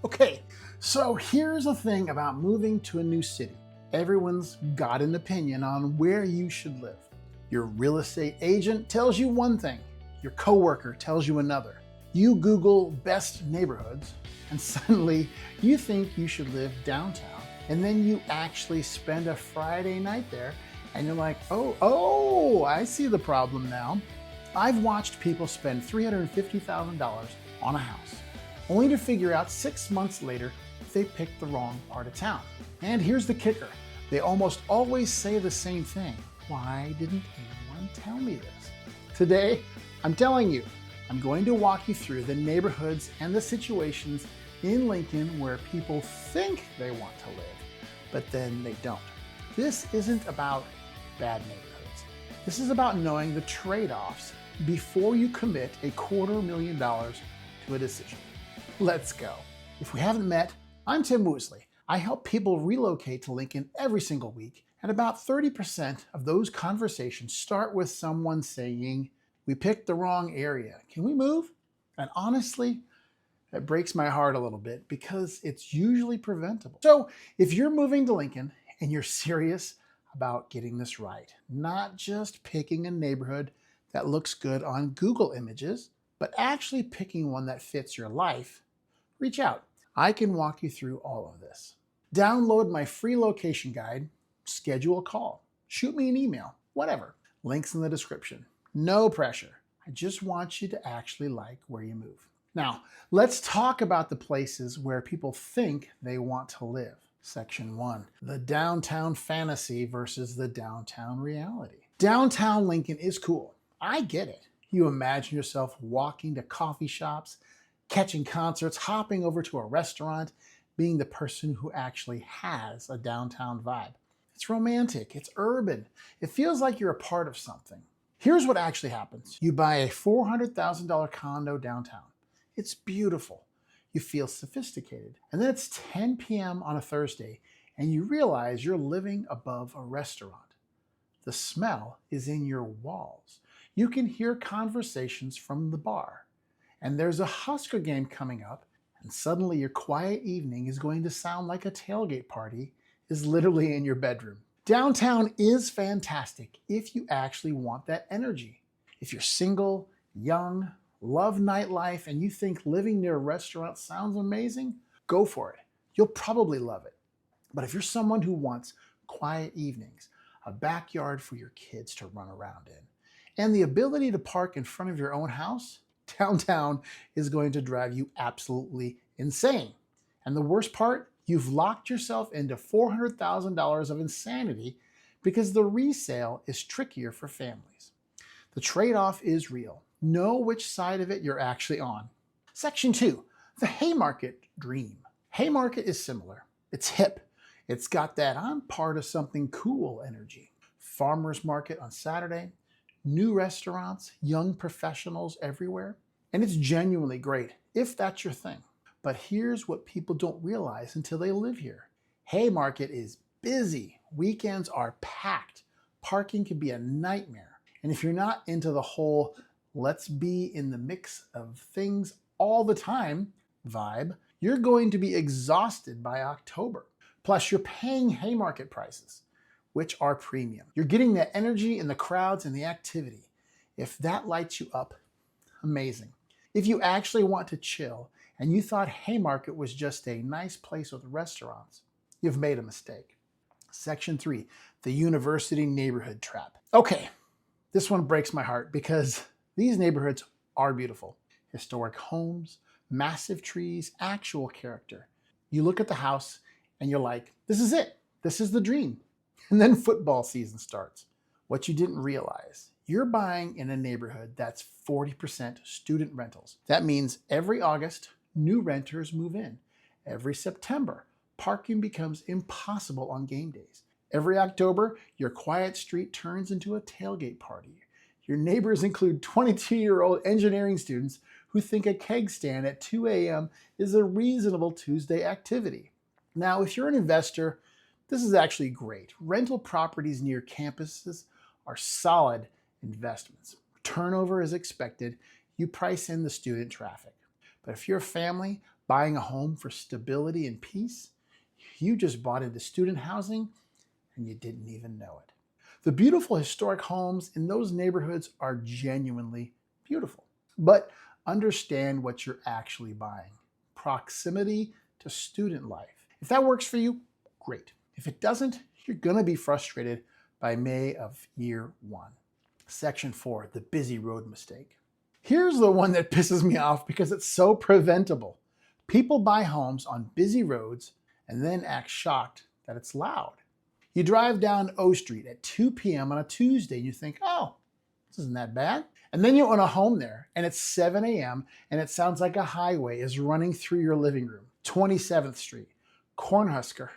Okay, so here's the thing about moving to a new city. Everyone's got an opinion on where you should live. Your real estate agent tells you one thing, your coworker tells you another. You Google best neighborhoods, and suddenly you think you should live downtown, and then you actually spend a Friday night there, and you're like, oh, I see the problem now. I've watched people spend $350,000 on a house, only to figure out 6 months later they picked the wrong part of town. And here's the kicker. They almost always say the same thing. Why didn't anyone tell me this? Today, I'm telling you, I'm going to walk you through the neighborhoods and the situations in Lincoln where people think they want to live, but then they don't. This isn't about bad neighborhoods. This is about knowing the trade-offs before you commit $250,000 to a decision. Let's go. If we haven't met, I'm Tim Woosley. I help people relocate to Lincoln every single week, and about 30% of those conversations start with someone saying, "We picked the wrong area. Can we move?" And honestly, that breaks my heart a little bit because it's usually preventable. So if you're moving to Lincoln and you're serious about getting this right, not just picking a neighborhood that looks good on Google Images, but actually picking one that fits your life, reach out. I can walk you through all of this. Download my free location guide, schedule a call, shoot me an email, whatever. Links in the description. No pressure. I just want you to actually like where you move. Now, let's talk about the places where people think they want to live. Section 1, the downtown fantasy versus the downtown reality. Downtown Lincoln is cool. I get it. You imagine yourself walking to coffee shops, catching concerts, hopping over to a restaurant, being the person who actually has a downtown vibe. It's romantic, it's urban. It feels like you're a part of something. Here's what actually happens. You buy a $400,000 condo downtown. It's beautiful. You feel sophisticated. And then it's 10 p.m. on a Thursday, and you realize you're living above a restaurant. The smell is in your walls. You can hear conversations from the bar. And there's a Husker game coming up, and suddenly your quiet evening is going to sound like a tailgate party is literally in your bedroom. Downtown is fantastic if you actually want that energy. If you're single, young, love nightlife, and you think living near a restaurant sounds amazing, go for it. You'll probably love it. But if you're someone who wants quiet evenings, a backyard for your kids to run around in, and the ability to park in front of your own house, downtown is going to drive you absolutely insane. And the worst part, you've locked yourself into $400,000 of insanity because the resale is trickier for families. The trade-off is real. Know which side of it you're actually on. Section 2, the Haymarket dream. Haymarket is similar. It's hip. It's got that "I'm part of something cool" energy. Farmers market on Saturday, new restaurants, young professionals everywhere. And it's genuinely great if that's your thing. But here's what people don't realize until they live here. Haymarket is busy. Weekends are packed. Parking can be a nightmare. And if you're not into the whole "let's be in the mix of things all the time" vibe, you're going to be exhausted by October. Plus, you're paying Haymarket prices, which are premium. You're getting the energy and the crowds and the activity. If that lights you up, amazing. If you actually want to chill and you thought Haymarket was just a nice place with restaurants, you've made a mistake. Section 3, the university neighborhood trap. Okay, this one breaks my heart because these neighborhoods are beautiful. Historic homes, massive trees, actual character. You look at the house and you're like, this is it. This is the dream. And then football season starts. What you didn't realize, you're buying in a neighborhood that's 40% student rentals. That means every August, new renters move in. Every September, parking becomes impossible on game days. Every October, your quiet street turns into a tailgate party. Your neighbors include 22-year-old engineering students who think a keg stand at 2 a.m. is a reasonable Tuesday activity. Now, if you're an investor, this is actually great. Rental properties near campuses are solid investments. Turnover is expected. You price in the student traffic. But if you're a family, Buying a home for stability and peace? You just bought into student housing and you didn't even know it. The beautiful historic homes in those neighborhoods are genuinely beautiful. But understand what you're actually buying. Proximity to student life. If that works for you, great. If it doesn't, you're going to be frustrated by May of year one. Section 4, the busy road mistake. Here's the one that pisses me off because it's so preventable. People buy homes on busy roads and then act shocked that it's loud. You drive down O Street at 2 p.m. on a Tuesday and you think, oh, this isn't that bad. And then you own a home there and it's 7 a.m. and it sounds like a highway is running through your living room. 27th Street, Cornhusker,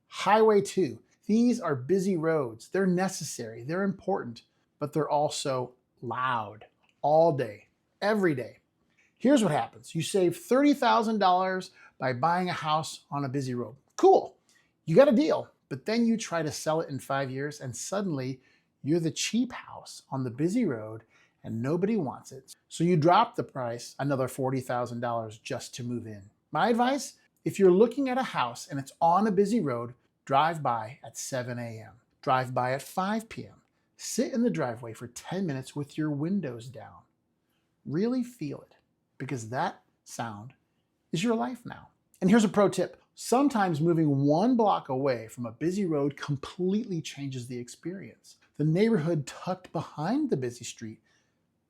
Highway 2. These are busy roads. They're necessary, they're important, but they're also loud all day, every day. Here's what happens. You save $30,000 by buying a house on a busy road. Cool, you got a deal, but then you try to sell it in 5 years and suddenly you're the cheap house on the busy road and nobody wants it. So you drop the price another $40,000 just to move in. My advice, if you're looking at a house and it's on a busy road, drive by at 7 a.m. Drive by at 5 p.m. Sit in the driveway for 10 minutes with your windows down. Really feel it, because that sound is your life now. And here's a pro tip. Sometimes moving 1 block away from a busy road completely changes the experience. The neighborhood tucked behind the busy street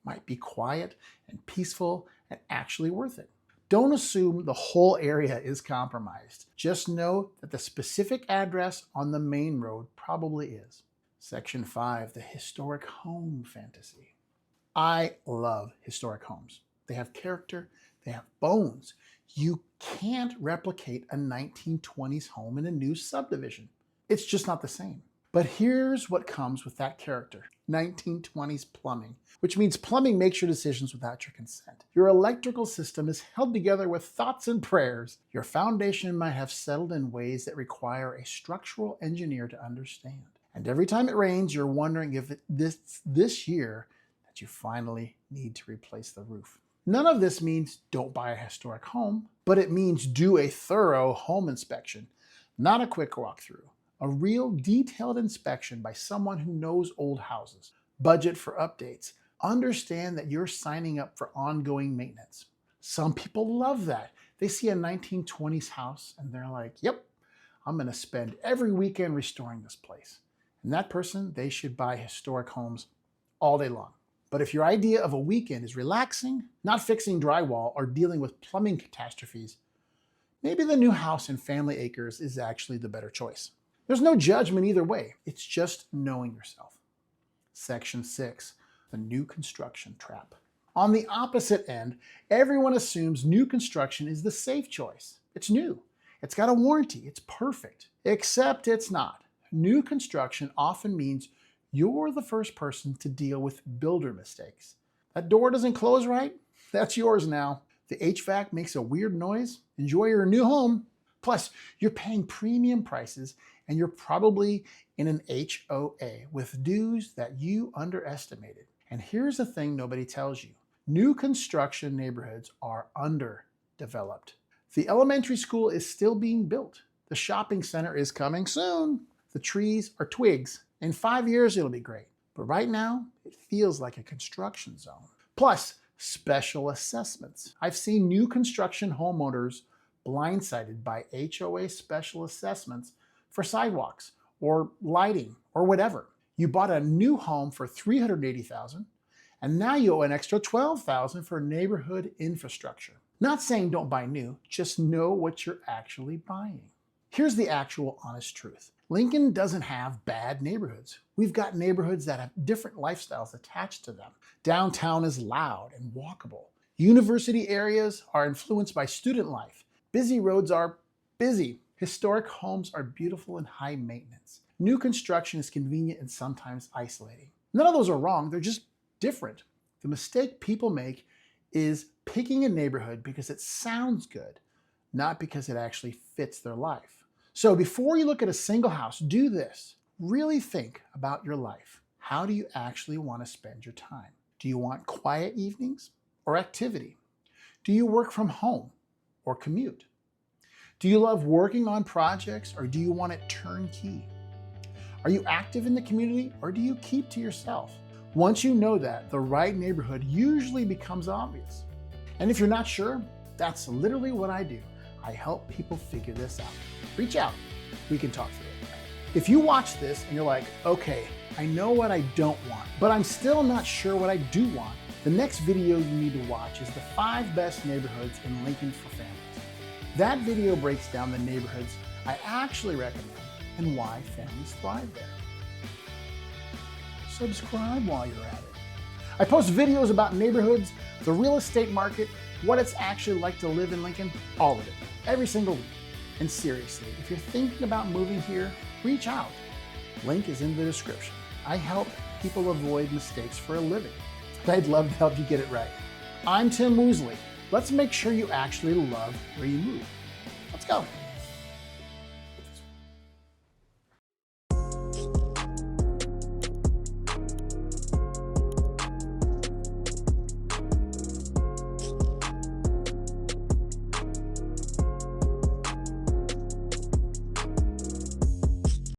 might be quiet and peaceful and actually worth it. Don't assume the whole area is compromised. Just know that the specific address on the main road probably is. Section 5, the historic home fantasy. I love historic homes. They have character, they have bones. You can't replicate a 1920s home in a new subdivision. It's just not the same. But here's what comes with that character: 1920s plumbing, which means plumbing makes your decisions without your consent. Your electrical system is held together with thoughts and prayers. Your foundation might have settled in ways that require a structural engineer to understand. And every time it rains, you're wondering if this year that you finally need to replace the roof. None of this means don't buy a historic home, but it means do a thorough home inspection, not a quick walkthrough. A real detailed inspection by someone who knows old houses. Budget for updates. Understand that you're signing up for ongoing maintenance. Some people love that. They see a 1920s house and they're like, yep, I'm going to spend every weekend restoring this place. And that person, they should buy historic homes all day long. But if your idea of a weekend is relaxing, not fixing drywall, or dealing with plumbing catastrophes, maybe the new house in Family Acres is actually the better choice. There's no judgment either way. It's just knowing yourself. Section 6, the new construction trap. On the opposite end, everyone assumes new construction is the safe choice. It's new. It's got a warranty. It's perfect. Except it's not. New construction often means you're the first person to deal with builder mistakes. That door doesn't close right? That's yours now. The HVAC makes a weird noise? Enjoy your new home. Plus, you're paying premium prices and you're probably in an HOA with dues that you underestimated. And here's the thing nobody tells you. New construction neighborhoods are underdeveloped. The elementary school is still being built. The shopping center is coming soon. The trees are twigs. In 5 years, it'll be great. But right now, it feels like a construction zone. Plus, special assessments. I've seen new construction homeowners blindsided by HOA special assessments for sidewalks or lighting or whatever. You bought a new home for $380,000 and now you owe an extra $12,000 for neighborhood infrastructure. Not saying don't buy new, just know what you're actually buying. Here's the actual honest truth. Lincoln doesn't have bad neighborhoods. We've got neighborhoods that have different lifestyles attached to them. Downtown is loud and walkable. University areas are influenced by student life. Busy roads are busy. Historic homes are beautiful and high maintenance. New construction is convenient and sometimes isolating. None of those are wrong, they're just different. The mistake people make is picking a neighborhood because it sounds good, not because it actually fits their life. So before you look at a single house, do this. Really think about your life. How do you actually want to spend your time? Do you want quiet evenings or activity? Do you work from home or commute? Do you love working on projects or do you want it turnkey? Are you active in the community or do you keep to yourself? Once you know that, the right neighborhood usually becomes obvious. And if you're not sure, that's literally what I do. I help people figure this out. Reach out, we can talk through it. If you watch this and you're like, okay, I know what I don't want, but I'm still not sure what I do want, the next video you need to watch is the 5 best neighborhoods in Lincoln for families. That video breaks down the neighborhoods I actually recommend and why families thrive there. Subscribe while you're at it. I post videos about neighborhoods, the real estate market, what it's actually like to live in Lincoln, all of it, every single week. And seriously, if you're thinking about moving here, reach out. Link is in the description. I help people avoid mistakes for a living. I'd love to help you get it right. I'm Tim Woosley. Let's make sure you actually love where you move. Let's go.